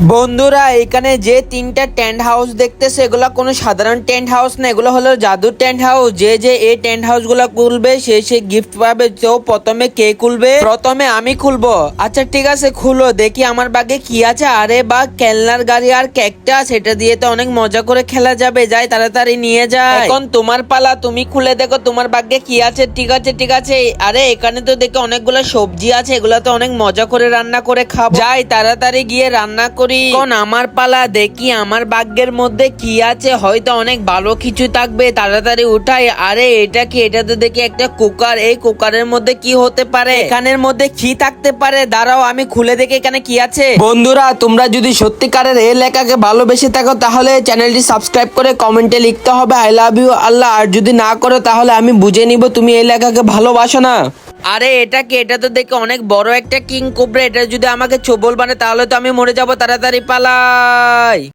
বন্ধুরা এখানে যে তিনটা টেন্ট হাউস দেখতেছে এগুলা কোনো সাধারণ টেন্ট হাউস না, এগুলো হলো জাদুর টেন্ট হাউস। যে এই টেন্ট হাউস গুলা খুলবে সে গিফট পাবে। তো প্রথমে কে খুলবে? প্রথমে আমি খুলবো। আচ্ছা ঠিক আছে, খুলো দেখি আমার ভাগ্যে কি আছে। আরে বা খেলনার গাড়ি আর ক্যাকটাস, সেটা দিয়ে তো অনেক মজা করে খেলা যাবে। যাই তাড়াতাড়ি নিয়ে যায়। এখন তোমার পালা, তুমি খুলে দেখো তোমার ভাগ্যে কি আছে। ঠিক আছে ঠিক আছে। আরে এখানে তো দেখে অনেকগুলো সবজি আছে, এগুলা তো অনেক মজা করে রান্না করে খাবো। যাই তাড়াতাড়ি গিয়ে রান্না করি। এখন আমার পালা, দেখি আমার ভাগ্যের মধ্যে কি আছে। হয়তো অনেক ভালো কিছু থাকবে, তাড়াতাড়ি উঠাই। আরে এটা কি? এটা তো দেখি একটা কুকার। এই কুকারের মধ্যে কি হতে পারে? এখানের মধ্যে কি থাকতে পারে? দাঁড়াও আমি খুলে দেখি এখানে কি আছে। বন্ধুরা তোমরা যদি সত্যিকারের এই লেখাকে ভালোবেসে থাকো তাহলে চ্যানেলটি সাবস্ক্রাইব করে কমেন্টে লিখতে হবে আই লাভ ইউ আল্লাহ। আর যদি না করো তাহলে আমি বুঝে নিব তুমি এই লেখাকে ভালোবাসো না। আরে এটা কি? এটা তো দেখে অনেক বড় একটা কিং কোবরা। এটা যদি আমাকে ছোবল বানে তাহলে তো আমি মরে যাবো। তাড়াতাড়ি পালাই।